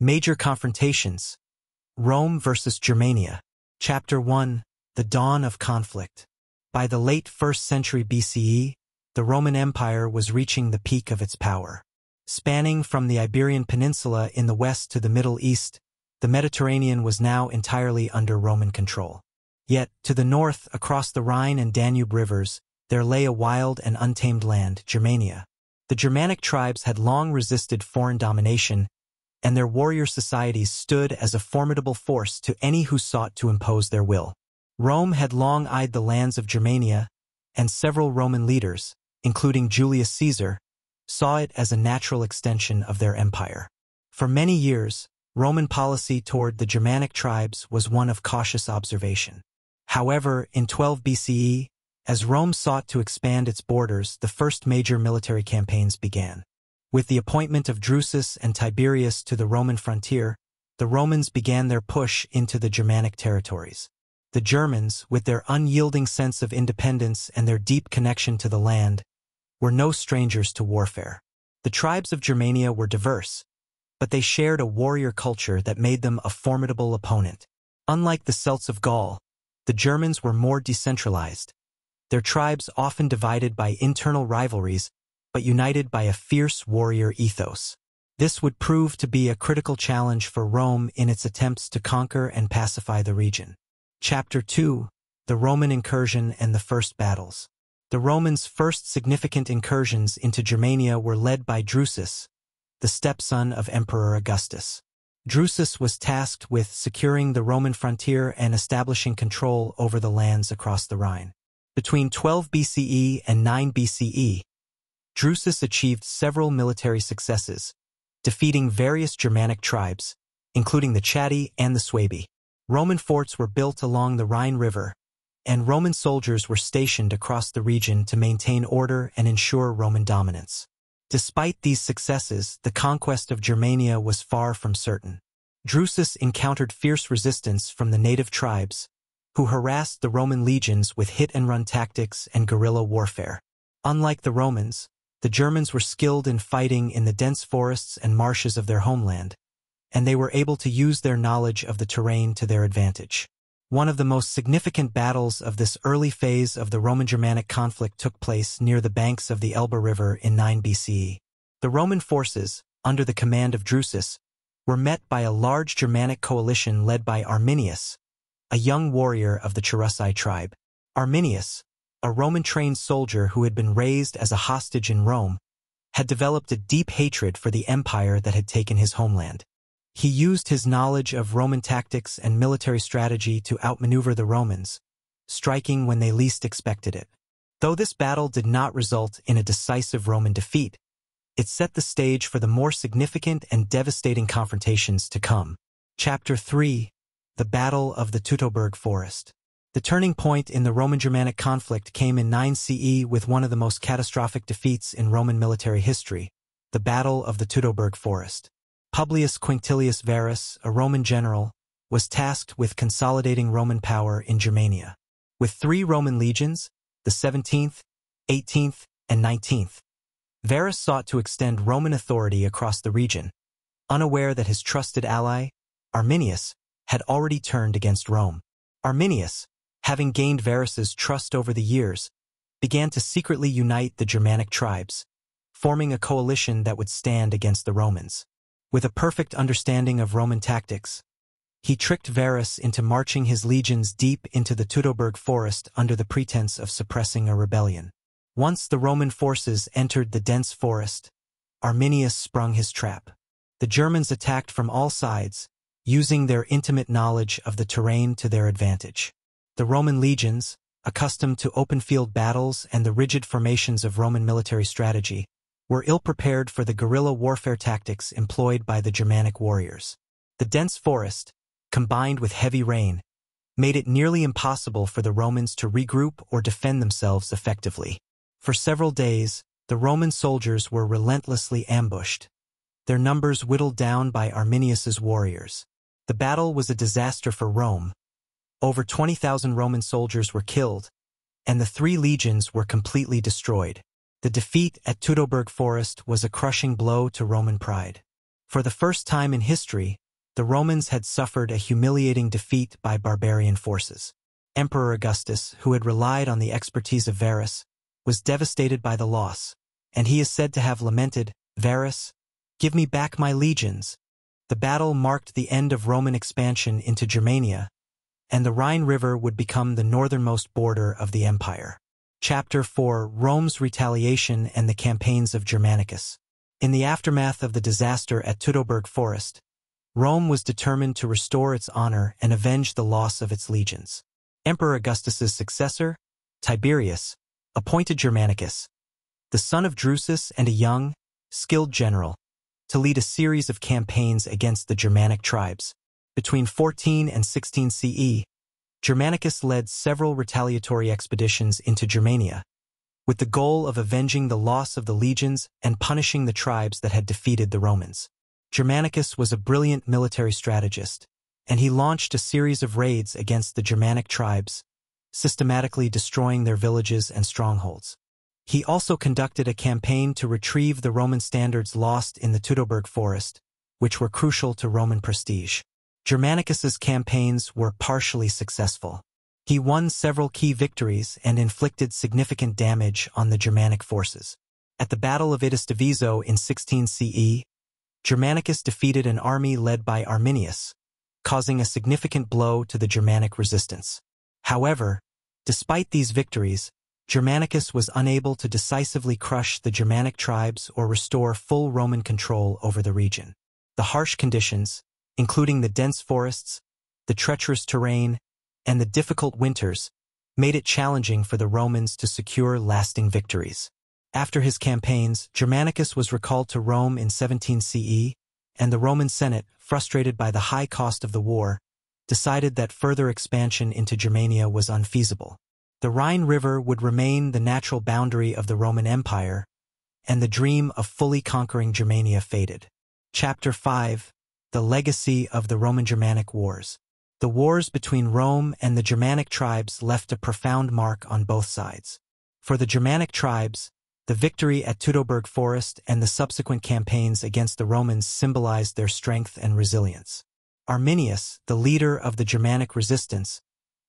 Major confrontations. Rome versus Germania. Chapter 1. The Dawn of Conflict. By the late 1st century BCE, the Roman Empire was reaching the peak of its power. Spanning from the Iberian Peninsula in the west to the Middle East, the Mediterranean was now entirely under Roman control. Yet, to the north, across the Rhine and Danube rivers, there lay a wild and untamed land, Germania. The Germanic tribes had long resisted foreign domination, and their warrior societies stood as a formidable force to any who sought to impose their will. Rome had long eyed the lands of Germania, and several Roman leaders, including Julius Caesar, saw it as a natural extension of their empire. For many years, Roman policy toward the Germanic tribes was one of cautious observation. However, in 12 BCE, as Rome sought to expand its borders, the first major military campaigns began. With the appointment of Drusus and Tiberius to the Roman frontier, the Romans began their push into the Germanic territories. The Germans, with their unyielding sense of independence and their deep connection to the land, were no strangers to warfare. The tribes of Germania were diverse, but they shared a warrior culture that made them a formidable opponent. Unlike the Celts of Gaul, the Germans were more decentralized, their tribes often divided by internal rivalries, but united by a fierce warrior ethos. This would prove to be a critical challenge for Rome in its attempts to conquer and pacify the region. Chapter 2. The Roman Incursion and the First Battles. The Romans' first significant incursions into Germania were led by Drusus, the stepson of Emperor Augustus. Drusus was tasked with securing the Roman frontier and establishing control over the lands across the Rhine. Between 12 BCE and 9 BCE, Drusus achieved several military successes, defeating various Germanic tribes, including the Chatti and the Suebi. Roman forts were built along the Rhine River, and Roman soldiers were stationed across the region to maintain order and ensure Roman dominance. Despite these successes, the conquest of Germania was far from certain. Drusus encountered fierce resistance from the native tribes, who harassed the Roman legions with hit-and-run tactics and guerrilla warfare. Unlike the Romans, the Germans were skilled in fighting in the dense forests and marshes of their homeland, and they were able to use their knowledge of the terrain to their advantage. One of the most significant battles of this early phase of the Roman-Germanic conflict took place near the banks of the Elbe River in 9 BCE. The Roman forces, under the command of Drusus, were met by a large Germanic coalition led by Arminius, a young warrior of the Cherusei tribe. Arminius, a Roman-trained soldier who had been raised as a hostage in Rome, had developed a deep hatred for the empire that had taken his homeland. He used his knowledge of Roman tactics and military strategy to outmaneuver the Romans, striking when they least expected it. Though this battle did not result in a decisive Roman defeat, it set the stage for the more significant and devastating confrontations to come. Chapter 3. The Battle of the Teutoburg Forest. The turning point in the Roman-Germanic conflict came in 9 CE with one of the most catastrophic defeats in Roman military history, the Battle of the Teutoburg Forest. Publius Quinctilius Varus, a Roman general, was tasked with consolidating Roman power in Germania. With 3 Roman legions, the 17th, 18th, and 19th, Varus sought to extend Roman authority across the region, unaware that his trusted ally, Arminius, had already turned against Rome. Arminius, having gained Varus's trust over the years, began to secretly unite the Germanic tribes, forming a coalition that would stand against the Romans. With a perfect understanding of Roman tactics, he tricked Varus into marching his legions deep into the Teutoburg forest under the pretense of suppressing a rebellion. Once the Roman forces entered the dense forest, Arminius sprung his trap. The Germans attacked from all sides, using their intimate knowledge of the terrain to their advantage. The Roman legions, accustomed to open-field battles and the rigid formations of Roman military strategy, were ill-prepared for the guerrilla warfare tactics employed by the Germanic warriors. The dense forest, combined with heavy rain, made it nearly impossible for the Romans to regroup or defend themselves effectively. For several days, the Roman soldiers were relentlessly ambushed, their numbers whittled down by Arminius's warriors. The battle was a disaster for Rome. Over 20,000 Roman soldiers were killed, and the 3 legions were completely destroyed. The defeat at Teutoburg Forest was a crushing blow to Roman pride. For the first time in history, the Romans had suffered a humiliating defeat by barbarian forces. Emperor Augustus, who had relied on the expertise of Varus, was devastated by the loss, and he is said to have lamented, "Varus, give me back my legions." The battle marked the end of Roman expansion into Germania, and the Rhine River would become the northernmost border of the empire. Chapter 4: Rome's Retaliation and the Campaigns of Germanicus. In the aftermath of the disaster at Teutoburg Forest, Rome was determined to restore its honor and avenge the loss of its legions. Emperor Augustus's successor, Tiberius, appointed Germanicus, the son of Drusus and a young, skilled general, to lead a series of campaigns against the Germanic tribes. Between 14 and 16 CE, Germanicus led several retaliatory expeditions into Germania, with the goal of avenging the loss of the legions and punishing the tribes that had defeated the Romans. Germanicus was a brilliant military strategist, and he launched a series of raids against the Germanic tribes, systematically destroying their villages and strongholds. He also conducted a campaign to retrieve the Roman standards lost in the Teutoburg Forest, which were crucial to Roman prestige. Germanicus's campaigns were partially successful. He won several key victories and inflicted significant damage on the Germanic forces. At the Battle of Itus Diviso in 16 CE, Germanicus defeated an army led by Arminius, causing a significant blow to the Germanic resistance. However, despite these victories, Germanicus was unable to decisively crush the Germanic tribes or restore full Roman control over the region. The harsh conditions, including the dense forests, the treacherous terrain, and the difficult winters, made it challenging for the Romans to secure lasting victories. After his campaigns, Germanicus was recalled to Rome in 17 CE, and the Roman Senate, frustrated by the high cost of the war, decided that further expansion into Germania was unfeasible. The Rhine River would remain the natural boundary of the Roman Empire, and the dream of fully conquering Germania faded. Chapter 5: The Legacy of the Roman-Germanic Wars. The wars between Rome and the Germanic tribes left a profound mark on both sides. For the Germanic tribes, the victory at Teutoburg Forest and the subsequent campaigns against the Romans symbolized their strength and resilience. Arminius, the leader of the Germanic resistance,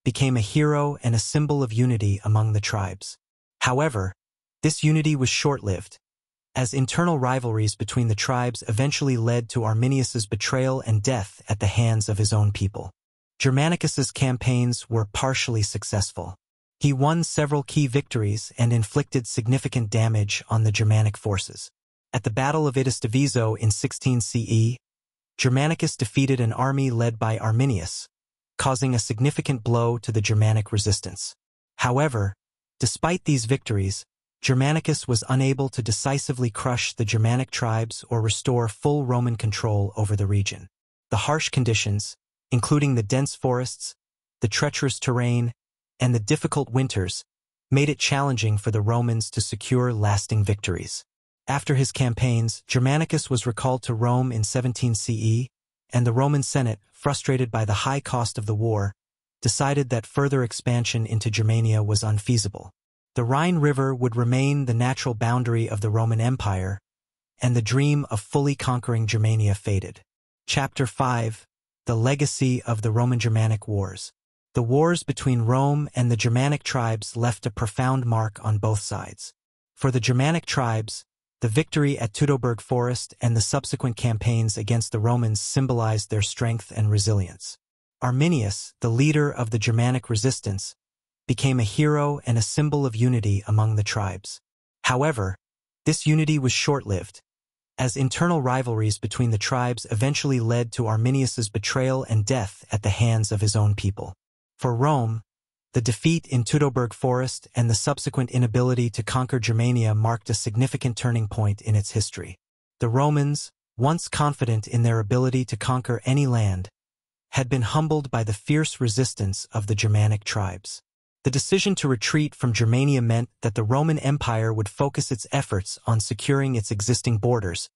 became a hero and a symbol of unity among the tribes. However, this unity was short-lived, as internal rivalries between the tribes eventually led to Arminius's betrayal and death at the hands of his own people. Germanicus's campaigns were partially successful. He won several key victories and inflicted significant damage on the Germanic forces. At the Battle of Itus Diviso in 16 CE, Germanicus defeated an army led by Arminius, causing a significant blow to the Germanic resistance. However, despite these victories, Germanicus was unable to decisively crush the Germanic tribes or restore full Roman control over the region. The harsh conditions, including the dense forests, the treacherous terrain, and the difficult winters, made it challenging for the Romans to secure lasting victories. After his campaigns, Germanicus was recalled to Rome in 17 CE, and the Roman Senate, frustrated by the high cost of the war, decided that further expansion into Germania was unfeasible. The Rhine River would remain the natural boundary of the Roman Empire, and the dream of fully conquering Germania faded. Chapter 5: The Legacy of the Roman-Germanic Wars. The wars between Rome and the Germanic tribes left a profound mark on both sides. For the Germanic tribes, the victory at Teutoburg Forest and the subsequent campaigns against the Romans symbolized their strength and resilience. Arminius, the leader of the Germanic resistance, became a hero and a symbol of unity among the tribes. However, this unity was short-lived, as internal rivalries between the tribes eventually led to Arminius's betrayal and death at the hands of his own people. For Rome, the defeat in Teutoburg Forest and the subsequent inability to conquer Germania marked a significant turning point in its history. The Romans, once confident in their ability to conquer any land, had been humbled by the fierce resistance of the Germanic tribes. The decision to retreat from Germania meant that the Roman Empire would focus its efforts on securing its existing borders,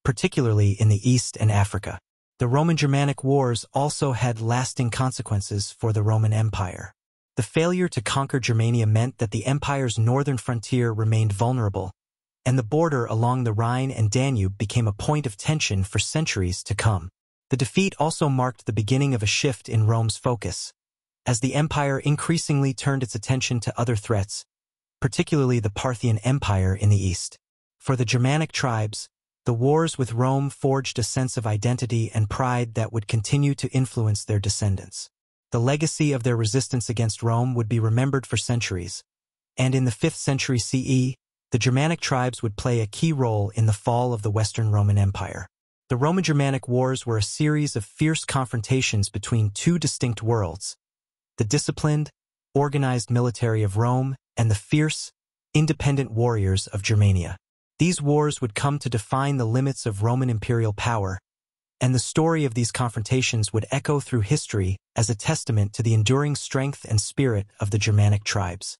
particularly in the East and Africa. The Roman-Germanic Wars also had lasting consequences for the Roman Empire. The failure to conquer Germania meant that the empire's northern frontier remained vulnerable, and the border along the Rhine and Danube became a point of tension for centuries to come. The defeat also marked the beginning of a shift in Rome's focus, as the empire increasingly turned its attention to other threats, particularly the Parthian Empire in the east. For the Germanic tribes, the wars with Rome forged a sense of identity and pride that would continue to influence their descendants. The legacy of their resistance against Rome would be remembered for centuries, and in the 5th century CE, the Germanic tribes would play a key role in the fall of the Western Roman Empire. The Roman-Germanic Wars were a series of fierce confrontations between two distinct worlds: the disciplined, organized military of Rome and the fierce, independent warriors of Germania. These wars would come to define the limits of Roman imperial power, and the story of these confrontations would echo through history as a testament to the enduring strength and spirit of the Germanic tribes.